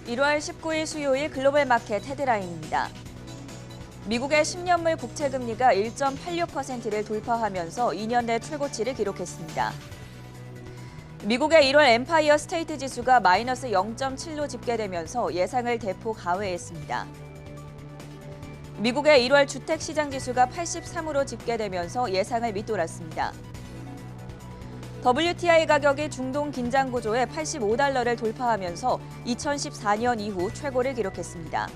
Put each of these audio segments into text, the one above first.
1월 19일 수요일 글로벌 마켓 헤드라인입니다. 미국의 10년물 국채 금리가 1.86%를 돌파하면서 2년 내 최고치를 기록했습니다. 미국의 1월 엠파이어 스테이트 지수가 마이너스 0.7로 집계되면서 예상을 대폭 하회했습니다. 미국의 1월 주택시장 지수가 83으로 집계되면서 예상을 밑돌았습니다. WTI 가격이 중동 긴장 구조에 $85를 돌파하면서 2014년 이후 최고를 기록했습니다.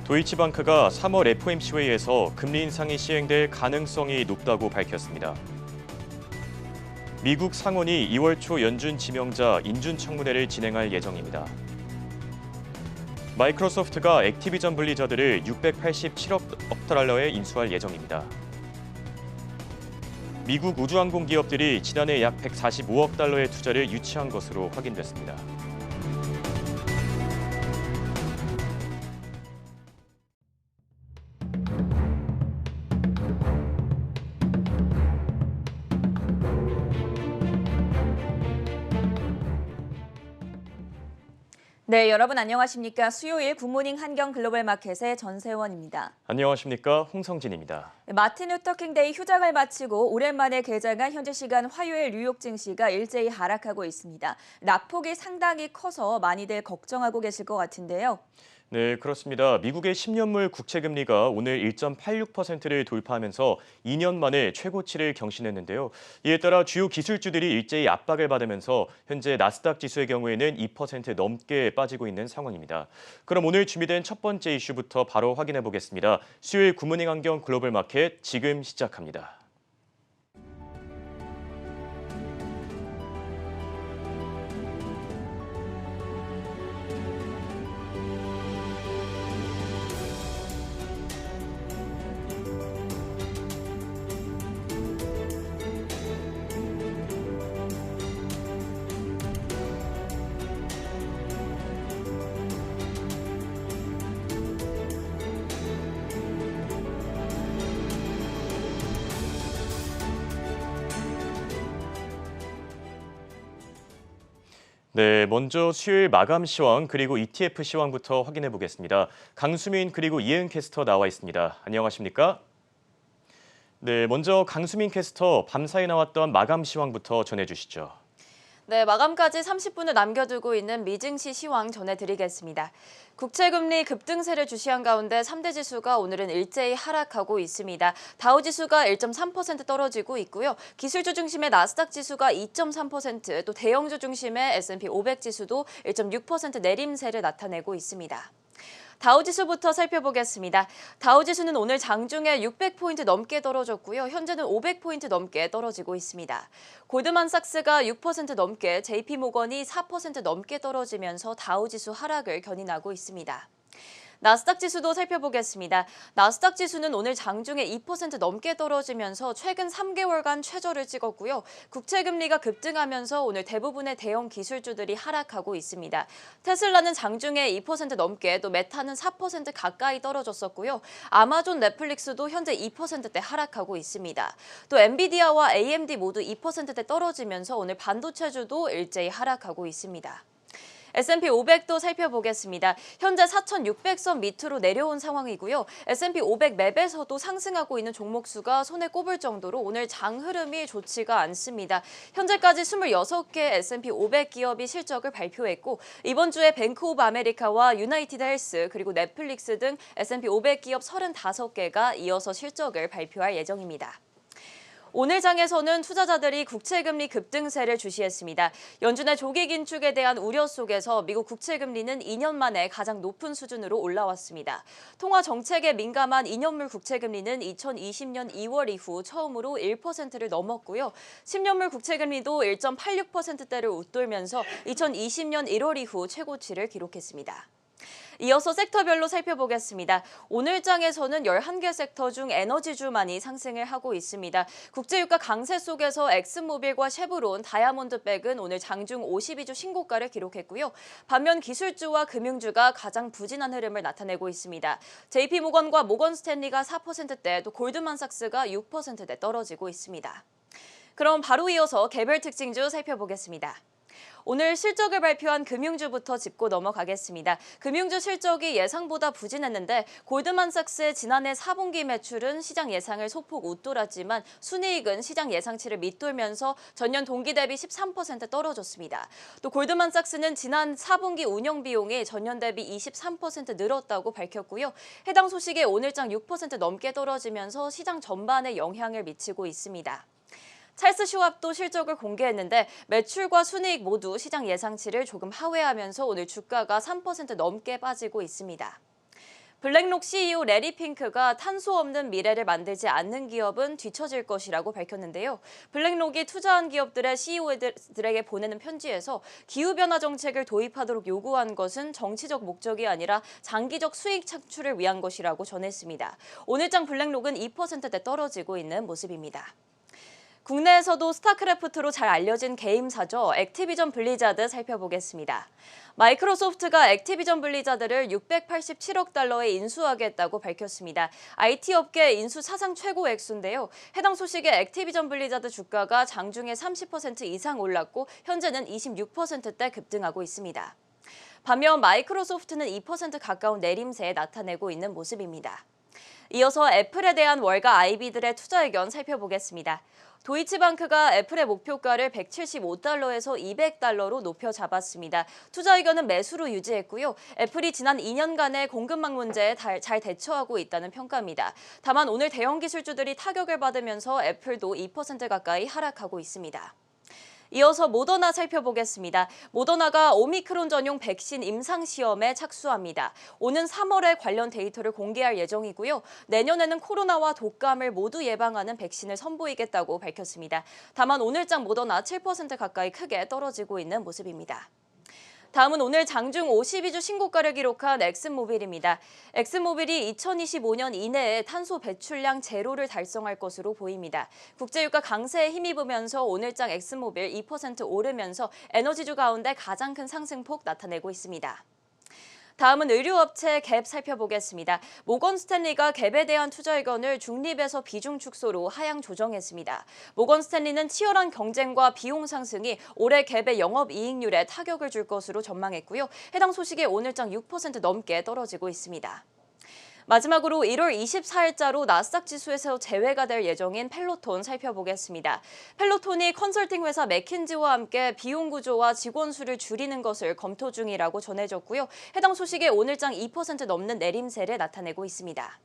도이치방크가 3월 FOMC 회의에서 금리 인상이 시행될 가능성이 높다고 밝혔습니다. 미국 상원이 2월 초 연준 지명자 인준 청문회를 진행할 예정입니다. 마이크로소프트가 액티비전 블리자드를 $687억 달러에 인수할 예정입니다. 미국 우주항공 기업들이 지난해 약 $145억 달러의 투자를 유치한 것으로 확인됐습니다. 네, 여러분 안녕하십니까? 수요일 굿모닝 한경 글로벌 마켓의 전세원입니다. 안녕하십니까? 홍성진입니다. 마틴 루터킹 데이 휴장을 마치고 오랜만에 개장한 현지 시간 화요일 뉴욕 증시가 일제히 하락하고 있습니다. 낙폭이 상당히 커서 많이들 걱정하고 계실 것 같은데요. 네, 그렇습니다. 미국의 10년물 국채 금리가 오늘 1.86%를 돌파하면서 2년 만에 최고치를 경신했는데요. 이에 따라 주요 기술주들이 일제히 압박을 받으면서 현재 나스닥 지수의 경우에는 2% 넘게 빠지고 있는 상황입니다. 그럼 오늘 준비된 첫 번째 이슈부터 바로 확인해 보겠습니다. 수요일 굿모닝 한경 글로벌 마켓 지금 시작합니다. 네, 먼저 수요일 마감 시황 그리고 ETF 시황부터 확인해 보겠습니다. 강수민 그리고 이혜은 캐스터 나와 있습니다. 안녕하십니까? 네, 먼저 강수민 캐스터 밤사이 나왔던 마감 시황부터 전해주시죠. 네, 마감까지 30분을 남겨두고 있는 미증시 시황 전해드리겠습니다. 국채금리 급등세를 주시한 가운데 3대 지수가 오늘은 일제히 하락하고 있습니다. 다우지수가 1.3% 떨어지고 있고요. 기술주 중심의 나스닥 지수가 2.3%, 또 대형주 중심의 S&P 500 지수도 1.6% 내림세를 나타내고 있습니다. 다우지수부터 살펴보겠습니다. 다우지수는 오늘 장중에 600포인트 넘게 떨어졌고요. 현재는 500포인트 넘게 떨어지고 있습니다. 골드만삭스가 6% 넘게, JP모건이 4% 넘게 떨어지면서 다우지수 하락을 견인하고 있습니다. 나스닥 지수도 살펴보겠습니다. 나스닥 지수는 오늘 장중에 2% 넘게 떨어지면서 최근 3개월간 최저를 찍었고요. 국채금리가 급등하면서 오늘 대부분의 대형 기술주들이 하락하고 있습니다. 테슬라는 장중에 2% 넘게, 또 메타는 4% 가까이 떨어졌었고요. 아마존, 넷플릭스도 현재 2%대 하락하고 있습니다. 또 엔비디아와 AMD 모두 2%대 떨어지면서 오늘 반도체주도 일제히 하락하고 있습니다. S&P 500도 살펴보겠습니다. 현재 4,600선 밑으로 내려온 상황이고요. S&P 500 맵에서도 상승하고 있는 종목 수가 손에 꼽을 정도로 오늘 장 흐름이 좋지가 않습니다. 현재까지 26개 S&P 500 기업이 실적을 발표했고, 이번 주에 뱅크 오브 아메리카와 유나이티드 헬스 그리고 넷플릭스 등 S&P 500 기업 35개가 이어서 실적을 발표할 예정입니다. 오늘 장에서는 투자자들이 국채금리 급등세를 주시했습니다. 연준의 조기 긴축에 대한 우려 속에서 미국 국채금리는 2년 만에 가장 높은 수준으로 올라왔습니다. 통화 정책에 민감한 2년물 국채금리는 2020년 2월 이후 처음으로 1%를 넘었고요. 10년물 국채금리도 1.86%대를 웃돌면서 2020년 1월 이후 최고치를 기록했습니다. 이어서 섹터별로 살펴보겠습니다. 오늘 장에서는 11개 섹터 중 에너지주만이 상승을 하고 있습니다. 국제유가 강세 속에서 엑슨모빌과 쉐브론, 다이아몬드백은 오늘 장중 52주 신고가를 기록했고요. 반면 기술주와 금융주가 가장 부진한 흐름을 나타내고 있습니다. JP모건과 모건스탠리가 4%대, 또 골드만삭스가 6%대 떨어지고 있습니다. 그럼 바로 이어서 개별 특징주 살펴보겠습니다. 오늘 실적을 발표한 금융주부터 짚고 넘어가겠습니다. 금융주 실적이 예상보다 부진했는데 골드만삭스의 지난해 4분기 매출은 시장 예상을 소폭 웃돌았지만 순이익은 시장 예상치를 밑돌면서 전년 동기 대비 13% 떨어졌습니다. 또 골드만삭스는 지난 4분기 운영 비용이 전년 대비 23% 늘었다고 밝혔고요. 해당 소식에 오늘장 6% 넘게 떨어지면서 시장 전반에 영향을 미치고 있습니다. 찰스 슈왑도 실적을 공개했는데 매출과 순이익 모두 시장 예상치를 조금 하회하면서 오늘 주가가 3% 넘게 빠지고 있습니다. 블랙록 CEO 레리 핑크가 탄소 없는 미래를 만들지 않는 기업은 뒤처질 것이라고 밝혔는데요. 블랙록이 투자한 기업들의 CEO들에게 보내는 편지에서 기후변화 정책을 도입하도록 요구한 것은 정치적 목적이 아니라 장기적 수익 창출을 위한 것이라고 전했습니다. 오늘장 블랙록은 2%대 떨어지고 있는 모습입니다. 국내에서도 스타크래프트로 잘 알려진 게임사죠. 액티비전 블리자드 살펴보겠습니다. 마이크로소프트가 액티비전 블리자드를 687억 달러에 인수하겠다고 밝혔습니다. IT 업계 인수 사상 최고 액수인데요. 해당 소식에 액티비전 블리자드 주가가 장중에 30% 이상 올랐고 현재는 26%대 급등하고 있습니다. 반면 마이크로소프트는 2% 가까운 내림세에 나타내고 있는 모습입니다. 이어서 애플에 대한 월가 IB들의 투자 의견 살펴보겠습니다. 도이치방크가 애플의 목표가를 175달러에서 200달러로 높여 잡았습니다. 투자 의견은 매수로 유지했고요. 애플이 지난 2년간의 공급망 문제에 잘 대처하고 있다는 평가입니다. 다만 오늘 대형 기술주들이 타격을 받으면서 애플도 2% 가까이 하락하고 있습니다. 이어서 모더나 살펴보겠습니다. 모더나가 오미크론 전용 백신 임상 시험에 착수합니다. 오는 3월에 관련 데이터를 공개할 예정이고요. 내년에는 코로나와 독감을 모두 예방하는 백신을 선보이겠다고 밝혔습니다. 다만 오늘장 모더나 7% 가까이 크게 떨어지고 있는 모습입니다. 다음은 오늘 장중 52주 신고가를 기록한 엑슨모빌입니다. 엑슨모빌이 2025년 이내에 탄소 배출량 제로를 달성할 것으로 보입니다. 국제유가 강세에 힘입으면서 오늘장 엑슨모빌 2% 오르면서 에너지주 가운데 가장 큰 상승폭 나타내고 있습니다. 다음은 의류업체 갭 살펴보겠습니다. 모건 스탠리가 갭에 대한 투자 의견을 중립에서 비중 축소로 하향 조정했습니다. 모건 스탠리는 치열한 경쟁과 비용 상승이 올해 갭의 영업이익률에 타격을 줄 것으로 전망했고요. 해당 소식에 오늘장 6% 넘게 떨어지고 있습니다. 마지막으로 1월 24일자로 나스닥 지수에서 제외가 될 예정인 펠로톤 살펴보겠습니다. 펠로톤이 컨설팅 회사 맥킨지와 함께 비용 구조와 직원 수를 줄이는 것을 검토 중이라고 전해졌고요. 해당 소식에 오늘장 2% 넘는 내림세를 나타내고 있습니다.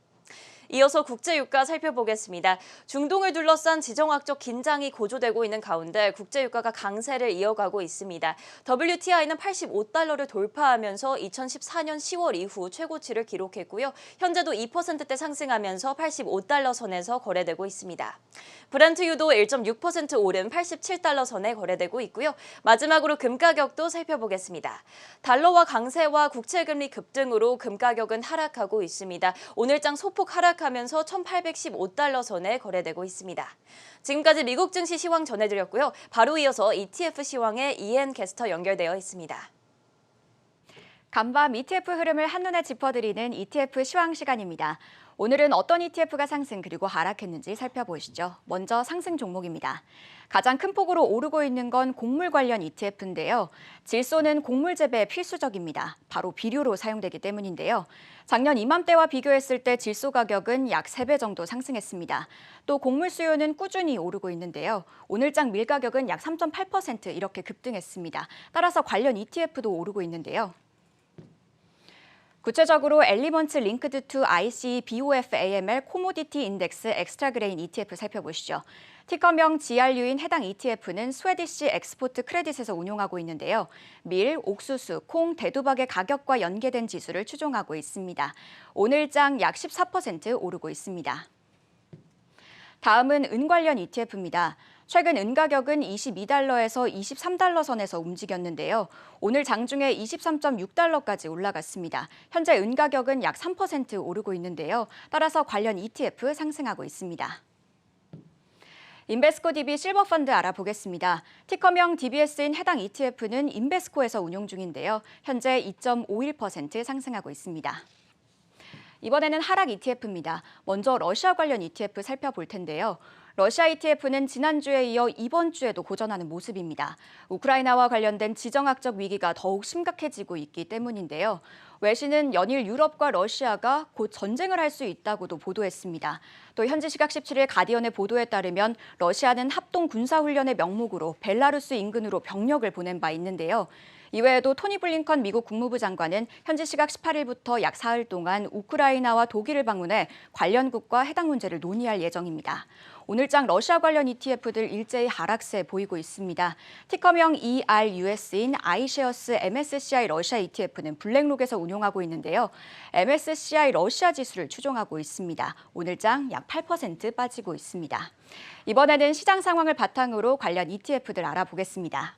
이어서 국제유가 살펴보겠습니다. 중동을 둘러싼 지정학적 긴장이 고조되고 있는 가운데 국제유가가 강세를 이어가고 있습니다. WTI는 85달러를 돌파하면서 2014년 10월 이후 최고치를 기록했고요. 현재도 2%대 상승하면서 85달러 선에서 거래되고 있습니다. 브렌트유도 1.6% 오른 87달러 선에 거래되고 있고요. 마지막으로 금 가격도 살펴보겠습니다. 달러와 강세와 국채금리 급등으로 금 가격은 하락하고 있습니다. 오늘장 소폭 하락하면서 1,815달러 선에 거래되고 있습니다. 지금까지 미국 증시 시황 전해드렸고요. 바로 이어서 ETF 시황에 이엔 캐스터 연결되어 있습니다. 간밤 ETF 흐름을 한눈에 짚어드리는 ETF 시황 시간입니다. 오늘은 어떤 ETF가 상승 그리고 하락했는지 살펴보시죠. 먼저 상승 종목입니다. 가장 큰 폭으로 오르고 있는 건 곡물 관련 ETF인데요. 질소는 곡물 재배에 필수적입니다. 바로 비료로 사용되기 때문인데요. 작년 이맘때와 비교했을 때 질소 가격은 약 3배 정도 상승했습니다. 또 곡물 수요는 꾸준히 오르고 있는데요. 오늘장 밀 가격은 약 3.8% 이렇게 급등했습니다. 따라서 관련 ETF도 오르고 있는데요. 구체적으로 엘리먼트 링크드 투 ICE BOF-AML 코모디티 인덱스 엑스트라 그레인 ETF 살펴보시죠. 티커명 GRU인 해당 ETF는 스웨디시 엑스포트 크레딧에서 운용하고 있는데요. 밀, 옥수수, 콩, 대두박의 가격과 연계된 지수를 추종하고 있습니다. 오늘장 약 14% 오르고 있습니다. 다음은 은 관련 ETF입니다. 최근 은 가격은 22달러에서 23달러 선에서 움직였는데요. 오늘 장중에 23.6달러까지 올라갔습니다. 현재 은 가격은 약 3% 오르고 있는데요. 따라서 관련 ETF 상승하고 있습니다. 인베스코 DB 실버 펀드 알아보겠습니다. 티커명 DBS인 해당 ETF는 인베스코에서 운용 중인데요. 현재 2.51% 상승하고 있습니다. 이번에는 하락 ETF입니다. 먼저 러시아 관련 ETF 살펴볼 텐데요. 러시아 ETF는 지난주에 이어 이번 주에도 고전하는 모습입니다. 우크라이나와 관련된 지정학적 위기가 더욱 심각해지고 있기 때문인데요. 외신은 연일 유럽과 러시아가 곧 전쟁을 할 수 있다고도 보도했습니다. 또 현지 시각 17일 가디언의 보도에 따르면 러시아는 합동 군사훈련의 명목으로 벨라루스 인근으로 병력을 보낸 바 있는데요. 이외에도 토니 블링컨 미국 국무부 장관은 현지 시각 18일부터 약 사흘 동안 우크라이나와 독일을 방문해 관련국과 해당 문제를 논의할 예정입니다. 오늘장 러시아 관련 ETF들 일제히 하락세 보이고 있습니다. 티커명 ERUS인 iShares MSCI 러시아 ETF는 블랙록에서 운용하고 있는데요. MSCI 러시아 지수를 추종하고 있습니다. 오늘장 약 8% 빠지고 있습니다. 이번에는 시장 상황을 바탕으로 관련 ETF들 알아보겠습니다.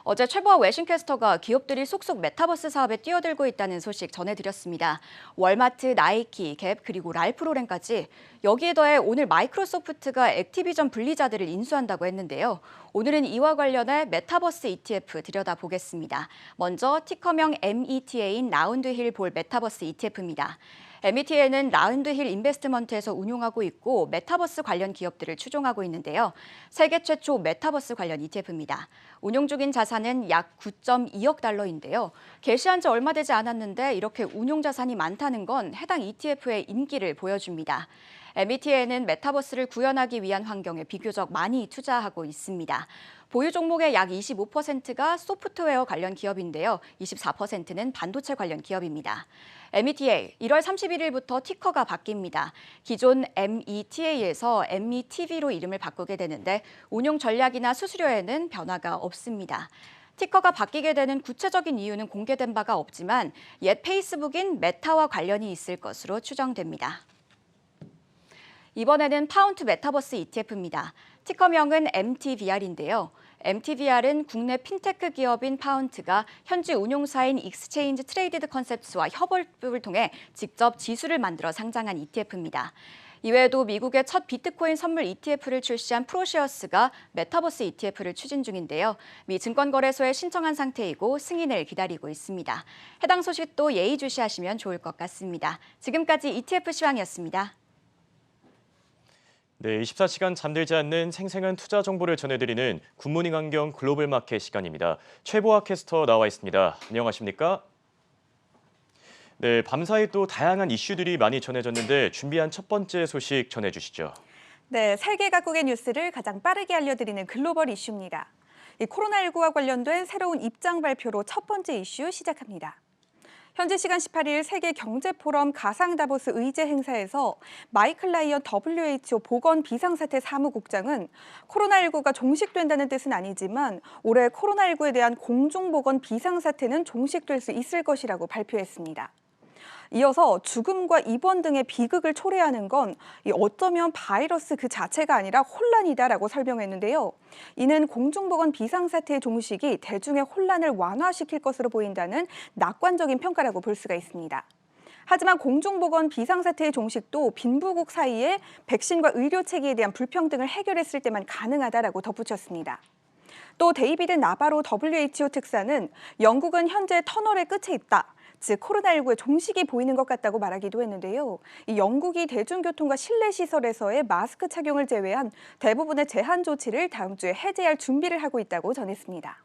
어제 최보아 외신캐스터가 기업들이 속속 메타버스 사업에 뛰어들고 있다는 소식 전해드렸습니다. 월마트, 나이키, 갭, 그리고 랄프로렌까지 여기에 더해 오늘 마이크로소프트가 액티비전 블리자드를 인수한다고 했는데요. 오늘은 이와 관련해 메타버스 ETF 들여다보겠습니다. 먼저 티커명 META인 라운드힐 볼 메타버스 ETF입니다. META는 라운드힐 인베스트먼트에서 운용하고 있고 메타버스 관련 기업들을 추종하고 있는데요. 세계 최초 메타버스 관련 ETF입니다. 운용 중인 자산은 약 9.2억 달러인데요. 개시한 지 얼마 되지 않았는데 이렇게 운용 자산이 많다는 건 해당 ETF의 인기를 보여줍니다. META는 메타버스를 구현하기 위한 환경에 비교적 많이 투자하고 있습니다. 보유 종목의 약 25%가 소프트웨어 관련 기업인데요. 24%는 반도체 관련 기업입니다. META, 1월 31일부터 티커가 바뀝니다. 기존 META에서 METV로 이름을 바꾸게 되는데 운용 전략이나 수수료에는 변화가 없습니다. 티커가 바뀌게 되는 구체적인 이유는 공개된 바가 없지만 옛 페이스북인 메타와 관련이 있을 것으로 추정됩니다. 이번에는 파운트 메타버스 ETF입니다. 티커명은 MTVR인데요. MTVR은 국내 핀테크 기업인 파운트가 현지 운용사인 익스체인지 트레이디드 컨셉츠와 협업을 통해 직접 지수를 만들어 상장한 ETF입니다. 이외에도 미국의 첫 비트코인 선물 ETF를 출시한 프로시어스가 메타버스 ETF를 추진 중인데요. 미 증권거래소에 신청한 상태이고 승인을 기다리고 있습니다. 해당 소식도 예의주시하시면 좋을 것 같습니다. 지금까지 ETF 시황이었습니다. 네, 24시간 잠들지 않는 생생한 투자 정보를 전해드리는 굿모닝 환경 글로벌 마켓 시간입니다. 최보아 캐스터 나와 있습니다. 안녕하십니까? 네, 밤사이 또 다양한 이슈들이 많이 전해졌는데 준비한 첫 번째 소식 전해주시죠. 네, 세계 각국의 뉴스를 가장 빠르게 알려드리는 글로벌 이슈입니다. 이 코로나19와 관련된 새로운 입장 발표로 첫 번째 이슈 시작합니다. 현지 시간 18일 세계경제포럼 가상 다보스 의제 행사에서 마이클 라이언 WHO 보건 비상사태 사무국장은 코로나19가 종식된다는 뜻은 아니지만 올해 코로나19에 대한 공중보건 비상사태는 종식될 수 있을 것이라고 발표했습니다. 이어서 죽음과 입원 등의 비극을 초래하는 건 어쩌면 바이러스 그 자체가 아니라 혼란이다라고 설명했는데요. 이는 공중보건 비상사태의 종식이 대중의 혼란을 완화시킬 것으로 보인다는 낙관적인 평가라고 볼 수가 있습니다. 하지만 공중보건 비상사태의 종식도 빈부국 사이에 백신과 의료체계에 대한 불평등을 해결했을 때만 가능하다라고 덧붙였습니다. 또 데이비드 나바로 WHO 특사는 영국은 현재 터널의 끝에 있다. 즉 코로나19의 종식이 보이는 것 같다고 말하기도 했는데요. 이 영국이 대중교통과 실내시설에서의 마스크 착용을 제외한 대부분의 제한 조치를 다음 주에 해제할 준비를 하고 있다고 전했습니다.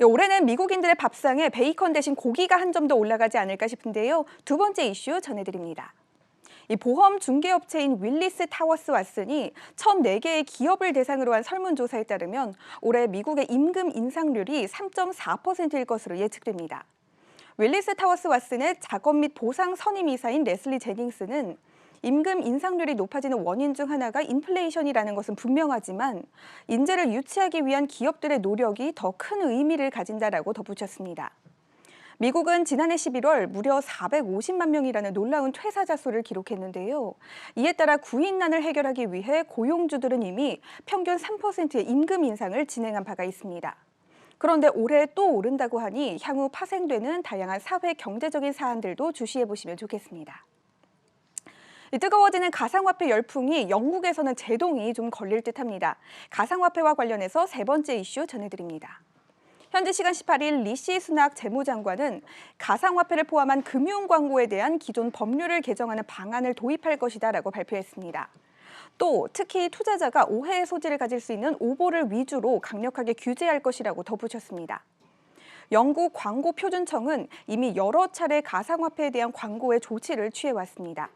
올해는 미국인들의 밥상에 베이컨 대신 고기가 한 점 더 올라가지 않을까 싶은데요. 두 번째 이슈 전해드립니다. 이 보험 중개업체인 윌리스 타워스 왓슨이 1,004개의 기업을 대상으로 한 설문조사에 따르면 올해 미국의 임금 인상률이 3.4%일 것으로 예측됩니다. 윌리스 타워스 왓슨의 작업 및 보상 선임이사인 레슬리 제닝스는 임금 인상률이 높아지는 원인 중 하나가 인플레이션이라는 것은 분명하지만 인재를 유치하기 위한 기업들의 노력이 더 큰 의미를 가진다라고 덧붙였습니다. 미국은 지난해 11월 무려 450만 명이라는 놀라운 퇴사자 수를 기록했는데요. 이에 따라 구인난을 해결하기 위해 고용주들은 이미 평균 3%의 임금 인상을 진행한 바가 있습니다. 그런데 올해 또 오른다고 하니 향후 파생되는 다양한 사회 경제적인 사안들도 주시해 보시면 좋겠습니다. 뜨거워지는 가상화폐 열풍이 영국에서는 제동이 좀 걸릴 듯합니다. 가상화폐와 관련해서 세 번째 이슈 전해드립니다. 현지 시간 18일 리시 수낙 재무장관은 가상화폐를 포함한 금융 광고에 대한 기존 법률을 개정하는 방안을 도입할 것이다라고 발표했습니다. 또 특히 투자자가 오해의 소지를 가질 수 있는 오보를 위주로 강력하게 규제할 것이라고 덧붙였습니다. 영국 광고표준청은 이미 여러 차례 가상화폐에 대한 광고에 조치를 취해왔습니다.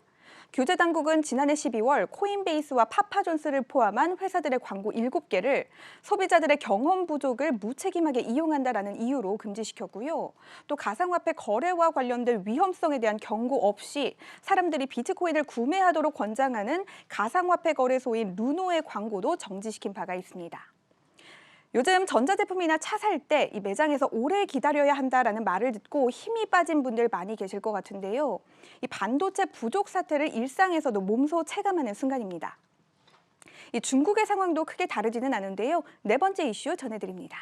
규제 당국은 지난해 12월 코인베이스와 파파존스를 포함한 회사들의 광고 7개를 소비자들의 경험 부족을 무책임하게 이용한다라는 이유로 금지시켰고요. 또 가상화폐 거래와 관련된 위험성에 대한 경고 없이 사람들이 비트코인을 구매하도록 권장하는 가상화폐 거래소인 루노의 광고도 정지시킨 바가 있습니다. 요즘 전자제품이나 차 살 때 이 매장에서 오래 기다려야 한다라는 말을 듣고 힘이 빠진 분들 많이 계실 것 같은데요. 이 반도체 부족 사태를 일상에서도 몸소 체감하는 순간입니다. 이 중국의 상황도 크게 다르지는 않은데요. 네 번째 이슈 전해드립니다.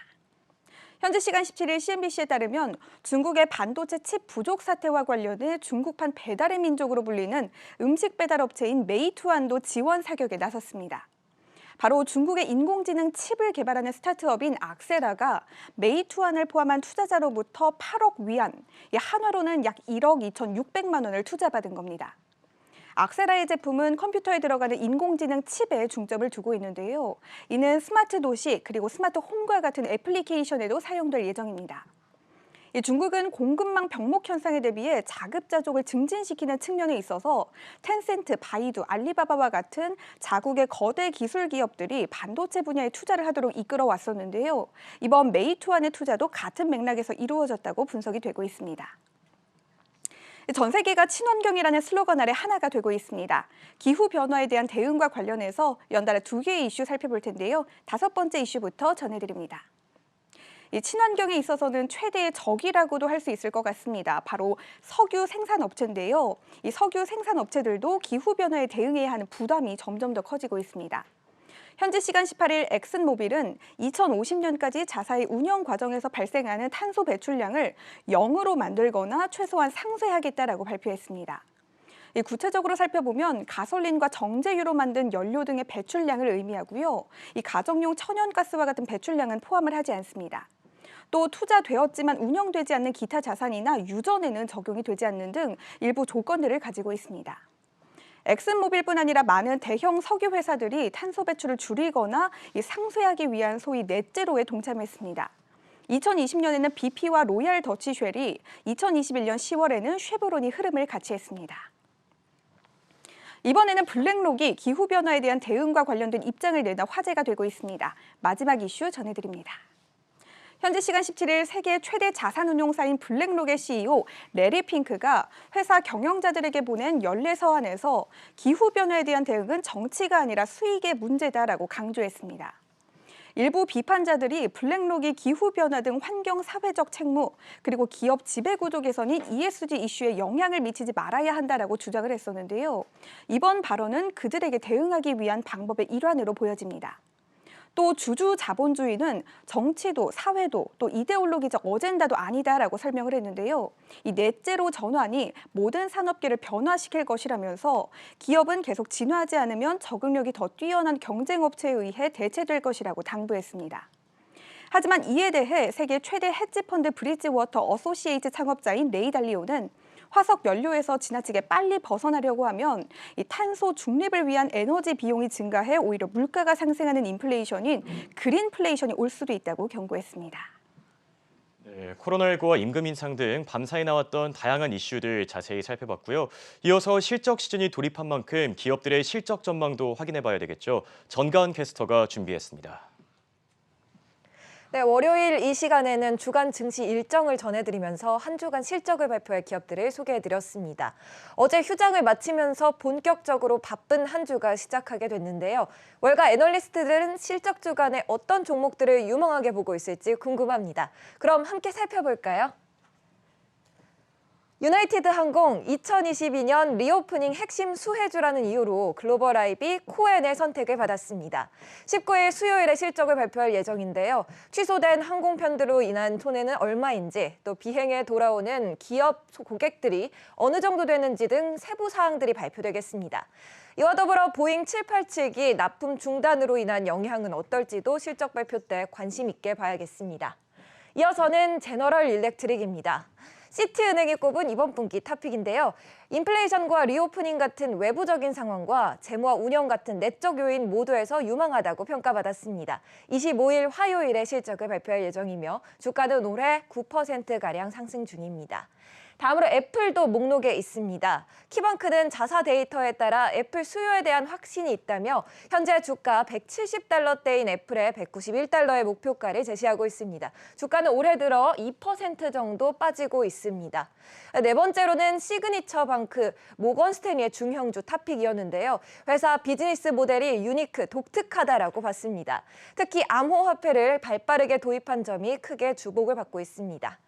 현지 시간 17일 CNBC에 따르면 중국의 반도체 칩 부족 사태와 관련해 중국판 배달의 민족으로 불리는 음식 배달 업체인 메이투안도 지원 사격에 나섰습니다. 바로 중국의 인공지능 칩을 개발하는 스타트업인 악세라가 메이투안을 포함한 투자자로부터 8억 위안, 한화로는 약 1억 2,600만 원을 투자받은 겁니다. 악세라의 제품은 컴퓨터에 들어가는 인공지능 칩에 중점을 두고 있는데요. 이는 스마트 도시 그리고 스마트 홈과 같은 애플리케이션에도 사용될 예정입니다. 중국은 공급망 병목 현상에 대비해 자급자족을 증진시키는 측면에 있어서 텐센트, 바이두, 알리바바와 같은 자국의 거대 기술 기업들이 반도체 분야에 투자를 하도록 이끌어 왔었는데요. 이번 메이투안의 투자도 같은 맥락에서 이루어졌다고 분석이 되고 있습니다. 전 세계가 친환경이라는 슬로건 아래 하나가 되고 있습니다. 기후변화에 대한 대응과 관련해서 연달아 2개의 이슈 살펴볼 텐데요. 5번째 이슈부터 전해드립니다. 이 친환경에 있어서는 최대의 적이라고도 할 수 있을 것 같습니다. 바로 석유 생산업체인데요. 이 석유 생산업체들도 기후변화에 대응해야 하는 부담이 점점 더 커지고 있습니다. 현지 시간 18일 엑슨모빌은 2050년까지 자사의 운영 과정에서 발생하는 탄소 배출량을 0으로 만들거나 최소한 상쇄하겠다라고 발표했습니다. 구체적으로 살펴보면 가솔린과 정제유로 만든 연료 등의 배출량을 의미하고요. 이 가정용 천연가스와 같은 배출량은 포함을 하지 않습니다. 또 투자되었지만 운영되지 않는 기타 자산이나 유전에는 적용이 되지 않는 등 일부 조건들을 가지고 있습니다. 엑슨모빌뿐 아니라 많은 대형 석유 회사들이 탄소 배출을 줄이거나 상쇄하기 위한 소위 넷제로에 동참했습니다. 2020년에는 BP와 로얄 더치 쉘이 2021년 10월에는 쉐보론이 흐름을 같이 했습니다. 이번에는 블랙록이 기후변화에 대한 대응과 관련된 입장을 내다 화제가 되고 있습니다. 마지막 이슈 전해드립니다. 현지 시간 17일 세계 최대 자산운용사인 블랙록의 CEO 레리 핑크가 회사 경영자들에게 보낸 연례 서한에서 기후변화에 대한 대응은 정치가 아니라 수익의 문제다라고 강조했습니다. 일부 비판자들이 블랙록이 기후변화 등 환경 사회적 책무 그리고 기업 지배구조 개선인 ESG 이슈에 영향을 미치지 말아야 한다라고 주장을 했었는데요. 이번 발언은 그들에게 대응하기 위한 방법의 일환으로 보여집니다. 또 주주 자본주의는 정치도 사회도 또 이데올로기적 어젠다도 아니다라고 설명을 했는데요. 이 넷제로 전환이 모든 산업계를 변화시킬 것이라면서 기업은 계속 진화하지 않으면 적응력이 더 뛰어난 경쟁업체에 의해 대체될 것이라고 당부했습니다. 하지만 이에 대해 세계 최대 헤지펀드 브리지워터 어소시에이트 창업자인 레이 달리오는 화석 연료에서 지나치게 빨리 벗어나려고 하면 이 탄소 중립을 위한 에너지 비용이 증가해 오히려 물가가 상승하는 인플레이션인 그린플레이션이 올 수도 있다고 경고했습니다. 네, 코로나19와 임금 인상 등 밤사이 나왔던 다양한 이슈들 자세히 살펴봤고요. 이어서 실적 시즌이 돌입한 만큼 기업들의 실적 전망도 확인해봐야 되겠죠. 전가은 캐스터가 준비했습니다. 네, 월요일 이 시간에는 주간 증시 일정을 전해드리면서 한 주간 실적을 발표할 기업들을 소개해드렸습니다. 어제 휴장을 마치면서 본격적으로 바쁜 한 주가 시작하게 됐는데요. 월가 애널리스트들은 실적 주간에 어떤 종목들을 유망하게 보고 있을지 궁금합니다. 그럼 함께 살펴볼까요? 유나이티드 항공 2022년 리오프닝 핵심 수혜주라는 이유로 글로벌 IB 코엔의 선택을 받았습니다. 19일 수요일에 실적을 발표할 예정인데요. 취소된 항공편들로 인한 손해는 얼마인지 또 비행에 돌아오는 기업 고객들이 어느 정도 되는지 등 세부 사항들이 발표되겠습니다. 이와 더불어 보잉 787기 납품 중단으로 인한 영향은 어떨지도 실적 발표 때 관심 있게 봐야겠습니다. 이어서는 제너럴 일렉트릭입니다. 시티은행이 꼽은 이번 분기 탑픽인데요. 인플레이션과 리오프닝 같은 외부적인 상황과 재무와 운영 같은 내적 요인 모두에서 유망하다고 평가받았습니다. 25일 화요일에 실적을 발표할 예정이며 주가는 올해 9%가량 상승 중입니다. 다음으로 애플도 목록에 있습니다. 키번크는 자사 데이터에 따라 애플 수요에 대한 확신이 있다며 현재 주가 170달러대인 애플의 191달러의 목표가를 제시하고 있습니다. 주가는 올해 들어 2% 정도 빠지고 있습니다. 네 번째로는 시그니처 방크, 모건 스탠리의 중형주 탑픽이었는데요. 회사 비즈니스 모델이 유니크, 독특하다라고 봤습니다. 특히 암호화폐를 발빠르게 도입한 점이 크게 주목을 받고 있습니다.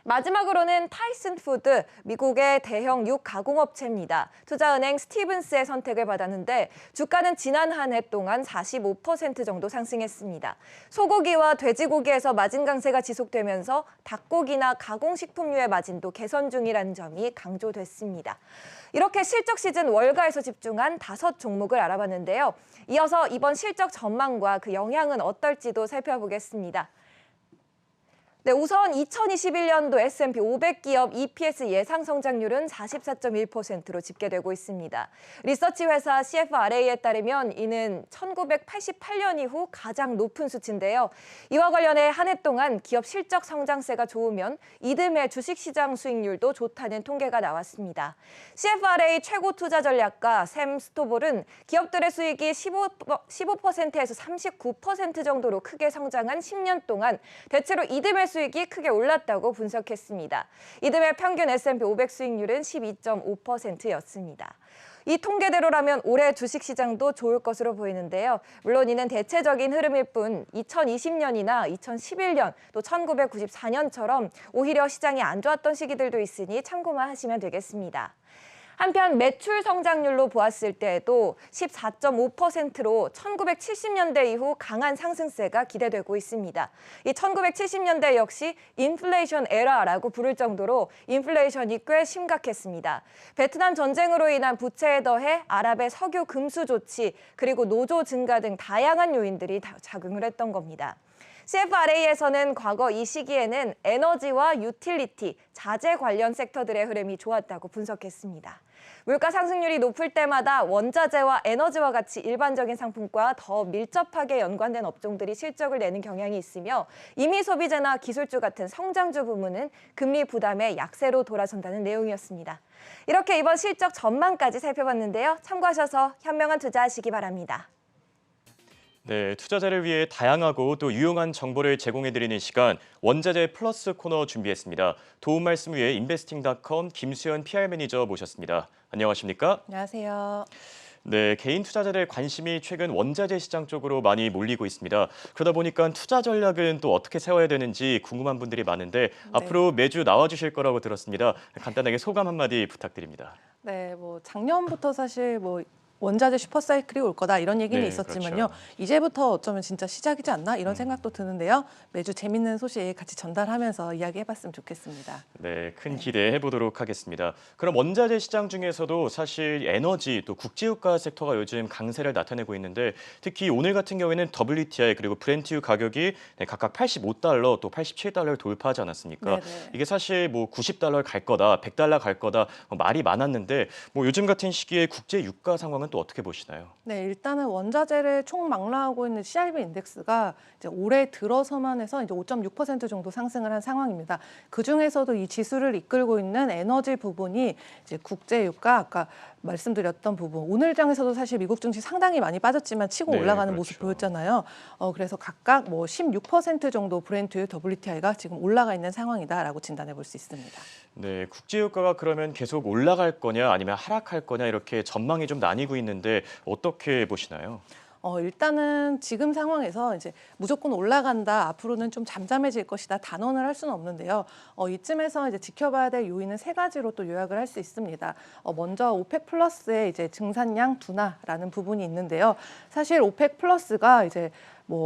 마지막으로는 타이슨 푸드, 미국의 대형 육 가공업체입니다. 투자은행 스티븐스의 선택을 받았는데 주가는 지난 한 해 동안 45% 정도 상승했습니다. 소고기와 돼지고기에서 마진 강세가 지속되면서 닭고기나 가공식품류의 마진도 개선 중이라는 점이 강조됐습니다. 이렇게 실적 시즌 월가에서 집중한 5종목을 알아봤는데요. 이어서 이번 실적 전망과 그 영향은 어떨지도 살펴보겠습니다. 네, 우선 2021년도 S&P 500기업 EPS 예상 성장률은 44.1%로 집계되고 있습니다. 리서치 회사 CFRA에 따르면 이는 1988년 이후 가장 높은 수치인데요. 이와 관련해 한 해 동안 기업 실적 성장세가 좋으면 이듬해 주식시장 수익률도 좋다는 통계가 나왔습니다. CFRA 최고 투자 전략가 샘 스토볼은 기업들의 수익이 15%에서 39% 정도로 크게 성장한 10년 동안 대체로 이듬해 수익이 크게 올랐다고 분석했습니다. 이듬해 평균 S&P 500 수익률은 12.5%였습니다. 이 통계대로라면 올해 주식시장도 좋을 것으로 보이는데요. 물론 이는 대체적인 흐름일 뿐 2020년이나 2011년 또 1994년처럼 오히려 시장이 안 좋았던 시기들도 있으니 참고만 하시면 되겠습니다. 한편 매출 성장률로 보았을 때에도 14.5%로 1970년대 이후 강한 상승세가 기대되고 있습니다. 이 1970년대 역시 인플레이션 에라라고 부를 정도로 인플레이션이 꽤 심각했습니다. 베트남 전쟁으로 인한 부채에 더해 아랍의 석유 금수 조치 그리고 노조 증가 등 다양한 요인들이 작용을 했던 겁니다. CFRA에서는 과거 이 시기에는 에너지와 유틸리티, 자재 관련 섹터들의 흐름이 좋았다고 분석했습니다. 물가 상승률이 높을 때마다 원자재와 에너지와 같이 일반적인 상품과 더 밀접하게 연관된 업종들이 실적을 내는 경향이 있으며 임의 소비재나 기술주 같은 성장주 부문은 금리 부담의 약세로 돌아선다는 내용이었습니다. 이렇게 이번 실적 전망까지 살펴봤는데요. 참고하셔서 현명한 투자하시기 바랍니다. 네, 투자자를 위해 다양하고 또 유용한 정보를 제공해드리는 시간 원자재 플러스 코너 준비했습니다. 도움 말씀 위해 인베스팅닷컴 김수현 PR 매니저 모셨습니다. 안녕하십니까? 안녕하세요. 네, 개인 투자자들의 관심이 최근 원자재 시장 쪽으로 많이 몰리고 있습니다. 그러다 보니까 투자 전략은 또 어떻게 세워야 되는지 궁금한 분들이 많은데 앞으로 매주 나와주실 거라고 들었습니다. 간단하게 소감 한마디 부탁드립니다. 네, 작년부터 사실 원자재 슈퍼사이클이 올 거다 이런 얘기는 네, 있었지만요. 그렇죠. 이제부터 어쩌면 진짜 시작이지 않나 이런 생각도 드는데요. 매주 재밌는 소식 같이 전달하면서 이야기해봤으면 좋겠습니다. 네, 큰 기대해 보도록 하겠습니다. 그럼 원자재 시장 중에서도 사실 에너지 또 국제유가 섹터가 요즘 강세를 나타내고 있는데 특히 오늘 같은 경우에는 WTI 그리고 브렌트유 가격이 각각 85달러 또 87달러를 돌파하지 않았습니까? 네네. 이게 사실 90달러 갈 거다, 100달러 갈 거다 말이 많았는데 요즘 같은 시기에 국제유가 상황은 또 어떻게 보시나요? 네, 일단은 원자재를 총망라하고 있는 CRB 인덱스가 이제 올해 들어서만 해서 이제 5.6% 정도 상승을 한 상황입니다. 그 중에서도 이 지수를 이끌고 있는 에너지 부분이 이제 국제유가 아까 말씀드렸던 부분 오늘 장에서도 사실 미국 증시 상당히 많이 빠졌지만 치고 네, 올라가는 그렇죠. 모습 보였잖아요. 그래서 각각 16% 정도 브렌트 WTI가 지금 올라가 있는 상황이다라고 진단해 볼 수 있습니다. 네, 국제유가가 그러면 계속 올라갈 거냐 아니면 하락할 거냐 이렇게 전망이 좀 나뉘고 있는데 어떻게 보시나요? 일단은 지금 상황에서 이제 무조건 올라간다, 앞으로는 좀 잠잠해질 것이다 단언을 할 수는 없는데요. 이쯤에서 이제 지켜봐야 될 요인은 세 가지로 또 요약을 할 수 있습니다. 먼저 오펙 플러스의 이제 증산량 둔화라는 부분이 있는데요. 사실 오펙 플러스가 이제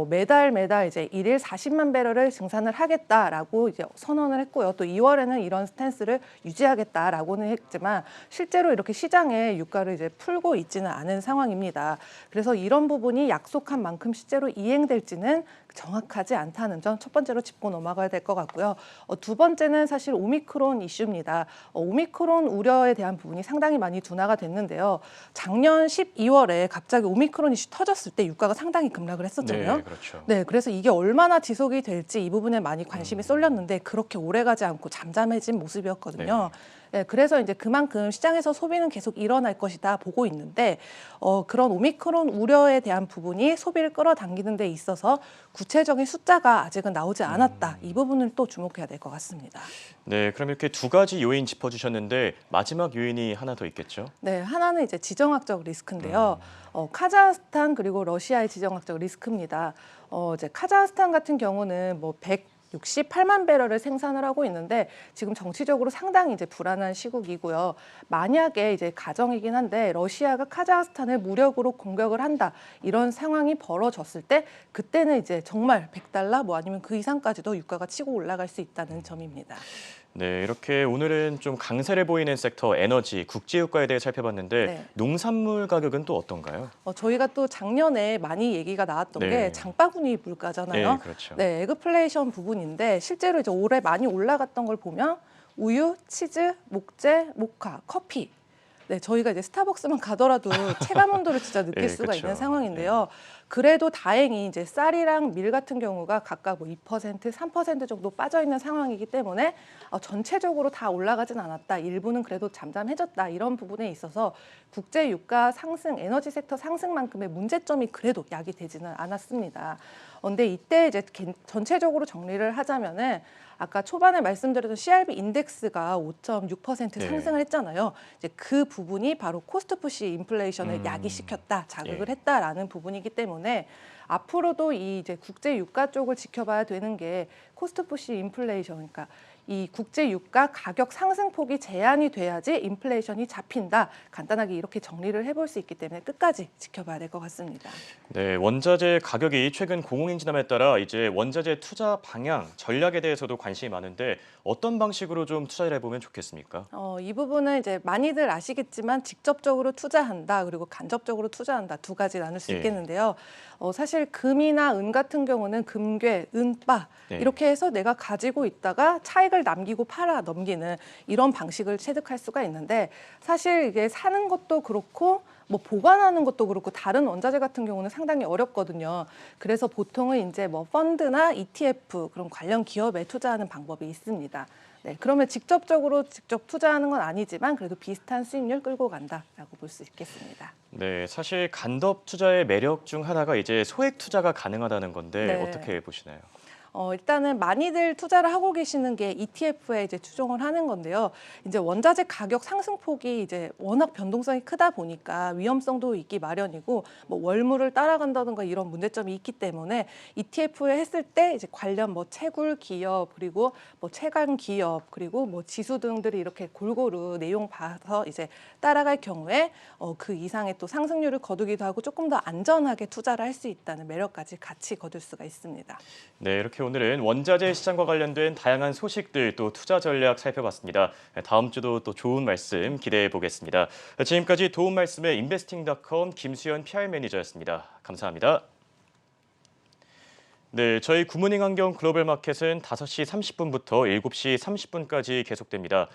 매달 이제 1일 40만 배럴을 증산을 하겠다라고 이제 선언을 했고요. 또 2월에는 이런 스탠스를 유지하겠다라고는 했지만 실제로 이렇게 시장에 유가를 이제 풀고 있지는 않은 상황입니다. 그래서 이런 부분이 약속한 만큼 실제로 이행될지는 정확하지 않다는 점 첫 번째로 짚고 넘어가야 될 것 같고요. 두 번째는 사실 오미크론 이슈입니다. 오미크론 우려에 대한 부분이 상당히 많이 둔화가 됐는데요. 작년 12월에 갑자기 오미크론 이슈 터졌을 때 유가가 상당히 급락을 했었잖아요. 네, 그렇죠. 네, 그래서 이게 얼마나 지속이 될지 이 부분에 많이 관심이 쏠렸는데 그렇게 오래가지 않고 잠잠해진 모습이었거든요. 네, 그래서 이제 그만큼 시장에서 소비는 계속 일어날 것이다 보고 있는데 그런 오미크론 우려에 대한 부분이 소비를 끌어당기는 데 있어서 구체적인 숫자가 아직은 나오지 않았다. 이 부분을 또 주목해야 될 것 같습니다. 네, 그럼 이렇게 두 가지 요인 짚어주셨는데 마지막 요인이 하나 더 있겠죠? 네, 하나는 이제 지정학적 리스크인데요. 카자흐스탄 그리고 러시아의 지정학적 리스크입니다. 이제 카자흐스탄 같은 경우는 뭐 168만 배럴을 생산을 하고 있는데 지금 정치적으로 상당히 이제 불안한 시국이고요. 만약에 이제 가정이긴 한데 러시아가 카자흐스탄을 무력으로 공격을 한다 이런 상황이 벌어졌을 때 그때는 이제 정말 $100 뭐 아니면 그 이상까지도 유가가 치고 올라갈 수 있다는 점입니다. 네, 이렇게 오늘은 좀 강세를 보이는 섹터 에너지, 국제유가에 대해 살펴봤는데 네. 농산물 가격은 또 어떤가요? 저희가 또 작년에 많이 얘기가 나왔던 네. 게 장바구니 물가잖아요. 네, 그렇죠. 네, 에그플레이션 부분인데 실제로 이제 올해 많이 올라갔던 걸 보면 우유, 치즈, 목재, 모카, 커피. 네, 저희가 이제 스타벅스만 가더라도 체감 온도를 진짜 느낄 네, 수가 그렇죠. 있는 상황인데요. 그래도 다행히 이제 쌀이랑 밀 같은 경우가 각각 뭐 2%, 3% 정도 빠져 있는 상황이기 때문에 전체적으로 다 올라가진 않았다. 일부는 그래도 잠잠해졌다. 이런 부분에 있어서 국제 유가 상승, 에너지 섹터 상승만큼의 문제점이 그래도 야기되지는 않았습니다. 근데 이때 이제 전체적으로 정리를 하자면은 아까 초반에 말씀드렸던 CRB 인덱스가 5.6% 네. 상승을 했잖아요. 이제 그 부분이 바로 코스트 푸시 인플레이션을 야기시켰다, 자극을 예. 했다라는 부분이기 때문에 앞으로도 이 이제 국제 유가 쪽을 지켜봐야 되는 게 코스트 푸시 인플레이션, 그러니까 이 국제 유가 가격 상승폭이 제한이 돼야지 인플레이션이 잡힌다. 간단하게 이렇게 정리를 해볼 수 있기 때문에 끝까지 지켜봐야 될 것 같습니다. 네, 원자재 가격이 최근 공공인진함에 따라 이제 원자재 투자 방향, 전략에 대해서도 관심이 많은데 어떤 방식으로 좀 투자를 해보면 좋겠습니까? 이 부분은 이제 많이들 아시겠지만 직접적으로 투자한다 그리고 간접적으로 투자한다 두 가지 나눌 수 예. 있겠는데요. 사실 금이나 은 같은 경우는 금괴, 은바 네. 이렇게 해서 내가 가지고 있다가 차익을 남기고 팔아 넘기는 이런 방식을 체득할 수가 있는데 사실 이게 사는 것도 그렇고 뭐 보관하는 것도 그렇고 다른 원자재 같은 경우는 상당히 어렵거든요. 그래서 보통은 이제 뭐 펀드나 ETF 그런 관련 기업에 투자하는 방법이 있습니다. 네, 그러면 직접 투자하는 건 아니지만 그래도 비슷한 수익률 끌고 간다라고 볼 수 있겠습니다. 네, 사실 간접 투자의 매력 중 하나가 이제 소액 투자가 가능하다는 건데 네. 어떻게 보시나요? 일단은 많이들 투자를 하고 계시는 게 ETF에 이제 추종을 하는 건데요. 이제 원자재 가격 상승폭이 이제 워낙 변동성이 크다 보니까 위험성도 있기 마련이고 뭐 월물을 따라간다든가 이런 문제점이 있기 때문에 ETF에 했을 때 이제 관련 뭐 채굴 기업 그리고 뭐 채광 기업 그리고 뭐 지수 등들이 이렇게 골고루 내용 봐서 이제 따라갈 경우에 그 이상의 또 상승률을 거두기도 하고 조금 더 안전하게 투자를 할 수 있다는 매력까지 같이 거둘 수가 있습니다. 네, 이렇게 오늘은 원자재 시장과 관련된 다양한 소식들 또 투자 전략 살펴봤습니다. 다음 주도 또 좋은 말씀 기대해 보겠습니다. 지금까지 도움 말씀의 investing.com 김수현 PR 매니저였습니다. 감사합니다. 네, 저희 굿모닝 환경 글로벌 마켓은 5시 30분부터 7시 30분까지 계속됩니다.